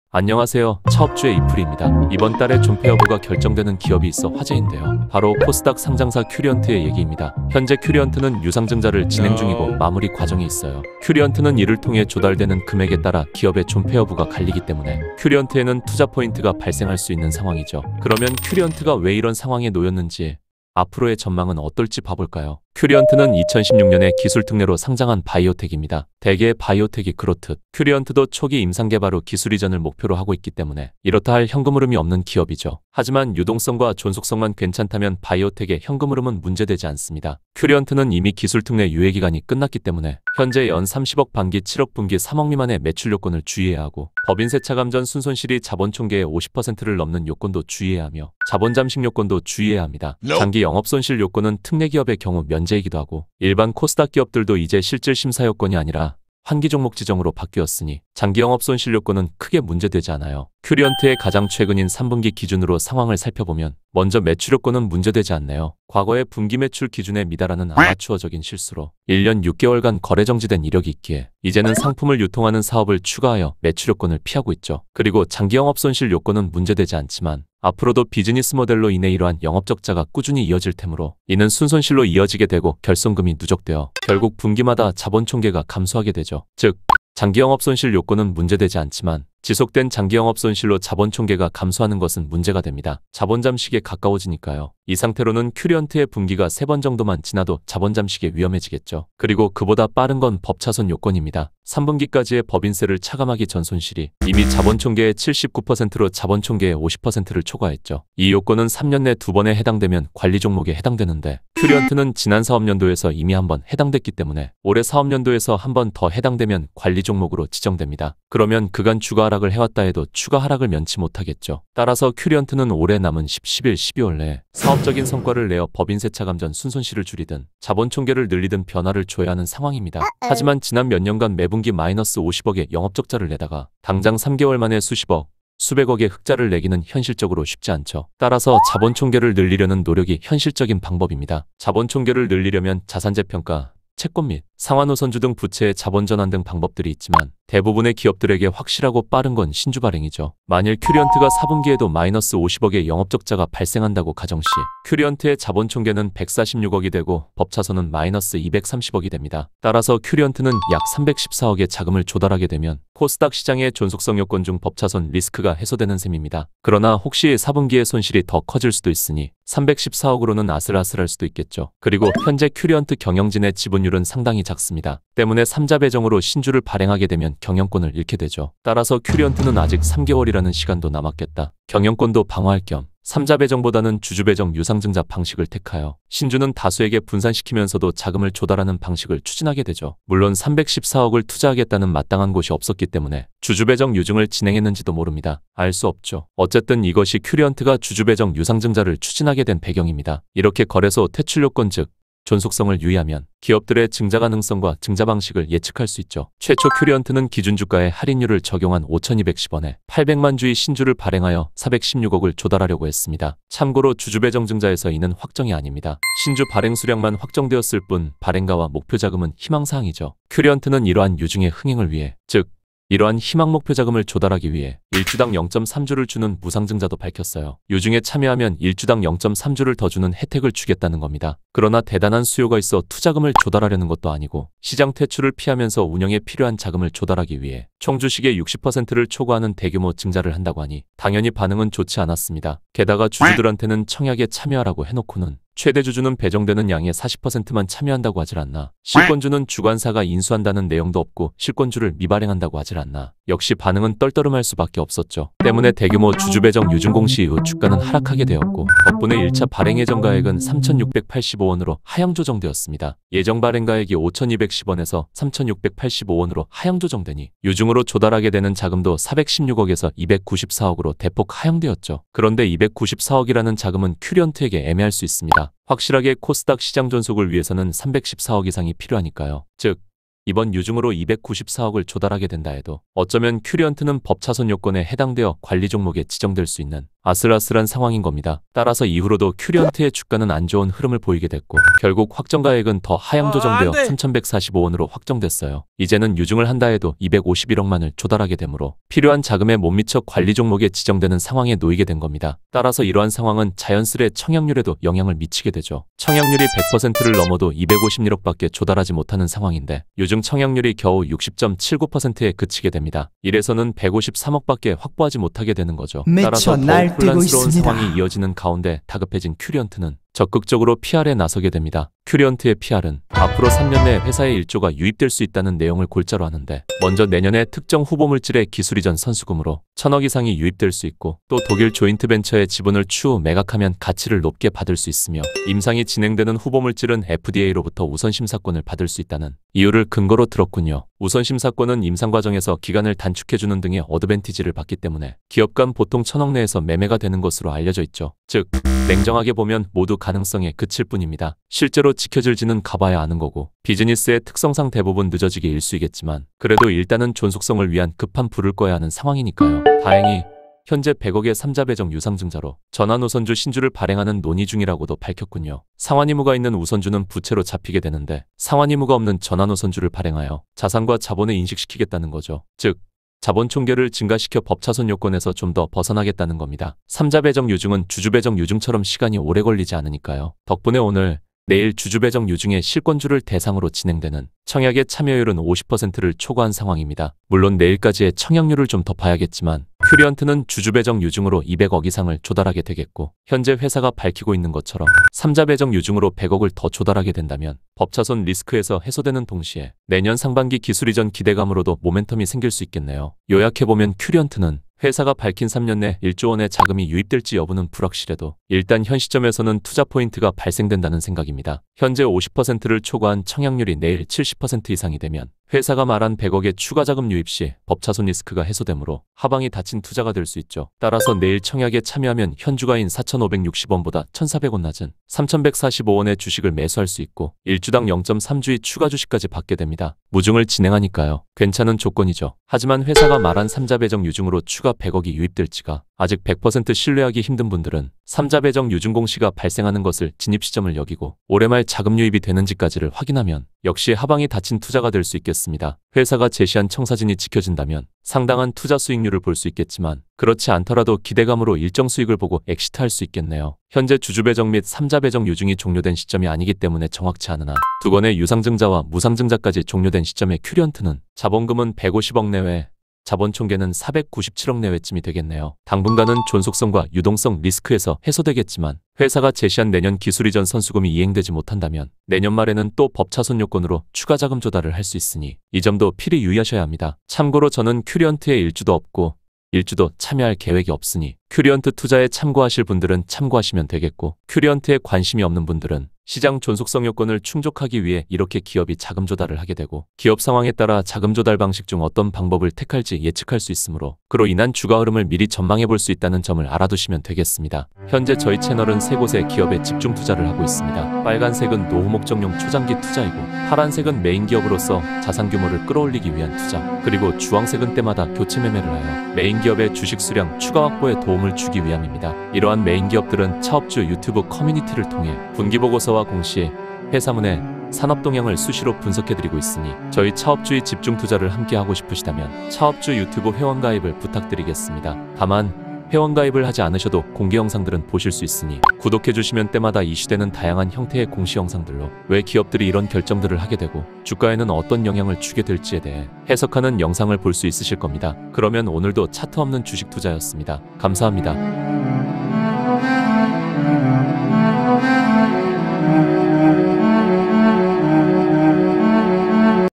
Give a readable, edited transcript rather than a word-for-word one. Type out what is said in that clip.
안녕하세요. 차업주의 이풀이입니다. 이번 달에 존폐 여부가 결정되는 기업이 있어 화제인데요. 바로 코스닥 상장사 큐리언트의 얘기입니다. 현재 큐리언트는 유상증자를 진행 중이고 마무리 과정에 있어요. 큐리언트는 이를 통해 조달되는 금액에 따라 기업의 존폐 여부가 갈리기 때문에 큐리언트에는 투자 포인트가 발생할 수 있는 상황이죠. 그러면 큐리언트가 왜 이런 상황에 놓였는지 앞으로의 전망은 어떨지 봐볼까요? 큐리언트는 2016년에 기술 특례로 상장한 바이오텍입니다. 대개의 바이오텍이 그렇듯 큐리언트도 초기 임상 개발 후 기술 이전을 목표로 하고 있기 때문에 이렇다 할 현금 흐름이 없는 기업이죠. 하지만 유동성과 존속성만 괜찮다면 바이오텍의 현금 흐름은 문제되지 않습니다. 큐리언트는 이미 기술 특례 유예 기간이 끝났기 때문에 현재 연 30억 반기 7억 분기 3억 미만의 매출 요건을 주의해야 하고 법인세 차감 전 순손실이 자본 총계의 50%를 넘는 요건도 주의해야 하며 자본 잠식 요건도 주의해야 합니다. 장기 영업손실 요건은 특례 기업의 경우 면제이기도 하고 일반 코스닥 기업들도 이제 실질 심사 요건이 아니라 환기 종목 지정으로 바뀌었으니 장기 영업 손실 요건은 크게 문제되지 않아요. 큐리언트의 가장 최근인 3분기 기준으로 상황을 살펴보면 먼저 매출 요건은 문제되지 않네요. 과거의 분기 매출 기준에 미달하는 아마추어적인 실수로 1년 6개월간 거래 정지된 이력이 있기에 이제는 상품을 유통하는 사업을 추가하여 매출 요건을 피하고 있죠. 그리고 장기 영업 손실 요건은 문제되지 않지만 앞으로도 비즈니스 모델로 인해 이러한 영업 적자가 꾸준히 이어질 테므로 이는 순손실로 이어지게 되고 결손금이 누적되어 결국 분기마다 자본 총계가 감소하게 되죠. 즉 장기 영업 손실 요건은 문제되지 않지만 지속된 장기 영업 손실로 자본 총계가 감소하는 것은 문제가 됩니다. 자본 잠식에 가까워지니까요. 이 상태로는 큐리언트의 분기가 3번 정도만 지나도 자본 잠식에 위험해지겠죠. 그리고 그보다 빠른 건 법차손 요건입니다. 3분기까지의 법인세를 차감하기 전 손실이 이미 자본 총계의 79%로 자본 총계의 50%를 초과했죠. 이 요건은 3년 내 2번에 해당되면 관리 종목에 해당되는데 큐리언트는 지난 사업년도에서 이미 한번 해당됐기 때문에 올해 사업년도에서 한 번 더 해당되면 관리 종목으로 지정됩니다. 그러면 그간 주가 하락을 해왔다 해도 추가 하락을 면치 못하겠죠. 따라서 큐리언트는 올해 남은 10, 11, 12월 내에 사업적인 성과를 내어 법인세 차감 전 순손실을 줄이든 자본 총계를 늘리든 변화를 줘야 하는 상황입니다. 하지만 지난 몇 년간 매분기 마이너스 50억의 영업적자를 내다가 당장 3개월 만에 수십억, 수백억의 흑자를 내기는 현실적으로 쉽지 않죠. 따라서 자본 총계를 늘리려는 노력이 현실적인 방법입니다. 자본 총계를 늘리려면 자산재평가, 채권 및 상환우선주 등 부채의 자본 전환 등 방법들이 있지만 대부분의 기업들에게 확실하고 빠른 건 신주 발행이죠. 만일 큐리언트가 4분기에도 마이너스 50억의 영업적자가 발생한다고 가정시 큐리언트의 자본 총계는 146억이 되고 법차손은 마이너스 230억이 됩니다. 따라서 큐리언트는 약 314억의 자금을 조달하게 되면 코스닥 시장의 존속성 요건 중 법차손 리스크가 해소되는 셈입니다. 그러나 혹시 4분기의 손실이 더 커질 수도 있으니 314억으로는 아슬아슬할 수도 있겠죠. 그리고 현재 큐리언트 경영진의 지분율은 상당히 작습니다. 때문에 3자 배정으로 신주를 발행하게 되면 경영권을 잃게 되죠. 따라서 큐리언트는 아직 3개월이라는 시간도 남았겠다. 경영권도 방어할 겸 3자 배정보다는 주주 배정 유상증자 방식을 택하여 신주는 다수에게 분산시키면서도 자금을 조달하는 방식을 추진하게 되죠. 물론 314억을 투자하겠다는 마땅한 곳이 없었기 때문에 주주 배정 유증을 진행했는지도 모릅니다. 알 수 없죠. 어쨌든 이것이 큐리언트가 주주 배정 유상증자를 추진하게 된 배경입니다. 이렇게 거래소 퇴출 요건 즉 존속성을 유의하면 기업들의 증자 가능성과 증자 방식을 예측할 수 있죠. 최초 큐리언트는 기준주가의 할인율을 적용한 5,210원에 800만 주의 신주를 발행하여 416억을 조달하려고 했습니다. 참고로 주주배정증자에서 이는 확정이 아닙니다. 신주 발행 수량만 확정되었을 뿐 발행가와 목표 자금은 희망사항이죠. 큐리언트는 이러한 유증의 흥행을 위해 즉 이러한 희망 목표 자금을 조달하기 위해 1주당 0.3주를 주는 무상증자도 밝혔어요. 유증에 참여하면 1주당 0.3주를 더 주는 혜택을 주겠다는 겁니다. 그러나 대단한 수요가 있어 투자금을 조달하려는 것도 아니고 시장 퇴출을 피하면서 운영에 필요한 자금을 조달하기 위해 총 주식의 60%를 초과하는 대규모 증자를 한다고 하니 당연히 반응은 좋지 않았습니다. 게다가 주주들한테는 청약에 참여하라고 해놓고는 최대 주주는 배정되는 양의 40%만 참여한다고 하질 않나. 실권주는 주관사가 인수한다는 내용도 없고 실권주를 미발행한다고 하질 않나. 역시 반응은 떨떠름할 수밖에 없었죠. 때문에 대규모 주주 배정 유증 공시 이후 주가는 하락하게 되었고 덕분에 1차 발행 예정가액은 3,685원으로 하향 조정되었습니다. 예정 발행가액이 5,210원에서 3,685원으로 하향 조정되니 유증으로 조달하게 되는 자금도 416억에서 294억으로 대폭 하향되었죠. 그런데 294억이라는 자금은 큐리언트에게 애매할 수 있습니다. 확실하게 코스닥 시장 존속을 위해서는 314억 이상이 필요하니까요. 즉 이번 유증으로 294억을 조달하게 된다 해도 어쩌면 큐리언트는 법차손 요건에 해당되어 관리 종목에 지정될 수 있는 아슬아슬한 상황인 겁니다. 따라서 이후로도 큐리언트의 주가는 안 좋은 흐름을 보이게 됐고 결국 확정가액은 더 하향 조정되어 3,145원으로 확정됐어요. 이제는 유증을 한다 해도 251억만을 조달하게 되므로 필요한 자금에 못 미쳐 관리 종목에 지정되는 상황에 놓이게 된 겁니다. 따라서 이러한 상황은 자연스레 청약률에도 영향을 미치게 되죠. 청약률이 100%를 넘어도 251억밖에 조달하지 못하는 상황인데 유증 청약률이 겨우 60.79%에 그치게 됩니다. 이래서는 153억밖에 확보하지 못하게 되는 거죠. 따라서 더욱 혼란스러운 상황이 이어지는 가운데 다급해진 큐리언트는 적극적으로 PR에 나서게 됩니다. 큐리언트의 PR은 앞으로 3년 내 회사에 1조가 유입될 수 있다는 내용을 골자로 하는데 먼저 내년에 특정 후보물질의 기술이전 선수금으로 1,000억 이상이 유입될 수 있고 또 독일 조인트벤처의 지분을 추후 매각하면 가치를 높게 받을 수 있으며 임상이 진행되는 후보물질은 FDA로부터 우선심사권을 받을 수 있다는 이유를 근거로 들었군요. 우선심사권은 임상 과정에서 기간을 단축해주는 등의 어드밴티지를 받기 때문에 기업 간 보통 1,000억 내에서 매매가 되는 것으로 알려져 있죠. 즉 냉정하게 보면 모두 가능성에 그칠 뿐입니다. 실제로 지켜질지는 가봐야 아는 거고 비즈니스의 특성상 대부분 늦어지게 일수이겠지만 그래도 일단은 존속성을 위한 급한 불을 꺼야 하는 상황이니까요. 다행히 현재 100억의 3자 배정 유상증자로 전환 우선주 신주를 발행하는 논의 중이라고도 밝혔군요. 상환 의무가 있는 우선주는 부채로 잡히게 되는데 상환 의무가 없는 전환 우선주를 발행하여 자산과 자본을 인식시키겠다는 거죠. 즉 자본 총계를 증가시켜 법차손 요건에서 좀 더 벗어나겠다는 겁니다. 3자 배정 유증은 주주 배정 유증처럼 시간이 오래 걸리지 않으니까요. 덕분에 오늘 내일 주주 배정 유증의 실권주를 대상으로 진행되는 청약의 참여율은 50%를 초과한 상황입니다. 물론 내일까지의 청약률을 좀 더 봐야겠지만 큐리언트는 주주 배정 유증으로 200억 이상을 조달하게 되겠고 현재 회사가 밝히고 있는 것처럼 3자 배정 유증으로 100억을 더 조달하게 된다면 법차손 리스크에서 해소되는 동시에 내년 상반기 기술 이전 기대감으로도 모멘텀이 생길 수 있겠네요. 요약해보면 큐리언트는 회사가 밝힌 3년 내 1조 원의 자금이 유입될지 여부는 불확실해도 일단 현 시점에서는 투자 포인트가 발생된다는 생각입니다. 현재 50%를 초과한 청약률이 내일 70% 이상이 되면 회사가 말한 100억의 추가 자금 유입 시 법차손 리스크가 해소되므로 하방이 닫힌 투자가 될 수 있죠. 따라서 내일 청약에 참여하면 현주가인 4,560원보다 1,400원 낮은 3,145원의 주식을 매수할 수 있고 1주당 0.3주의 추가 주식까지 받게 됩니다. 무증을 진행하니까요. 괜찮은 조건이죠. 하지만 회사가 말한 3자 배정 유증으로 추가 100억이 유입될지가 아직 100% 신뢰하기 힘든 분들은 3자 배정 유증 공시가 발생하는 것을 진입 시점을 여기고 올해 말 자금 유입이 되는지까지를 확인하면 역시 하방이 닫힌 투자가 될 수 있겠습니다. 회사가 제시한 청사진이 지켜진다면 상당한 투자 수익률을 볼 수 있겠지만 그렇지 않더라도 기대감으로 일정 수익을 보고 엑시트할 수 있겠네요. 현재 주주 배정 및 3자 배정 유증이 종료된 시점이 아니기 때문에 정확치 않으나 두 건의 유상증자와 무상증자까지 종료된 시점의 큐리언트는 자본금은 150억 내외 자본 총계는 497억 내외쯤이 되겠네요. 당분간은 존속성과 유동성 리스크에서 해소되겠지만 회사가 제시한 내년 기술 이전 선수금이 이행되지 못한다면 내년 말에는 또 법차손 요건으로 추가 자금 조달을 할 수 있으니 이 점도 필히 유의하셔야 합니다. 참고로 저는 큐리언트에 일주도 없고 일주도 참여할 계획이 없으니 큐리언트 투자에 참고하실 분들은 참고하시면 되겠고 큐리언트에 관심이 없는 분들은 시장 존속성 요건을 충족하기 위해 이렇게 기업이 자금 조달을 하게 되고 기업 상황에 따라 자금 조달 방식 중 어떤 방법을 택할지 예측할 수 있으므로 그로 인한 주가 흐름을 미리 전망해 볼 수 있다는 점을 알아두시면 되겠습니다. 현재 저희 채널은 세 곳의 기업에 집중 투자를 하고 있습니다. 빨간색은 노후 목적용 초장기 투자이고 파란색은 메인 기업으로서 자산 규모를 끌어올리기 위한 투자 그리고 주황색은 때마다 교체 매매를 하여 메인 기업의 주식 수량 추가 확보에 도움을 주기 위함입니다. 이러한 메인 기업들은 차업주 유튜브 커뮤니티를 통해 분기보고서와 공시, 회사문의 산업 동향을 수시로 분석해드리고 있으니 저희 차업주의 집중 투자를 함께하고 싶으시다면 차업주 유튜브 회원 가입을 부탁드리겠습니다. 다만 회원 가입을 하지 않으셔도 공개 영상들은 보실 수 있으니 구독해주시면 때마다 이슈되는 다양한 형태의 공시 영상들로 왜 기업들이 이런 결정들을 하게 되고 주가에는 어떤 영향을 주게 될지에 대해 해석하는 영상을 볼 수 있으실 겁니다. 그러면 오늘도 차트 없는 주식 투자였습니다. 감사합니다.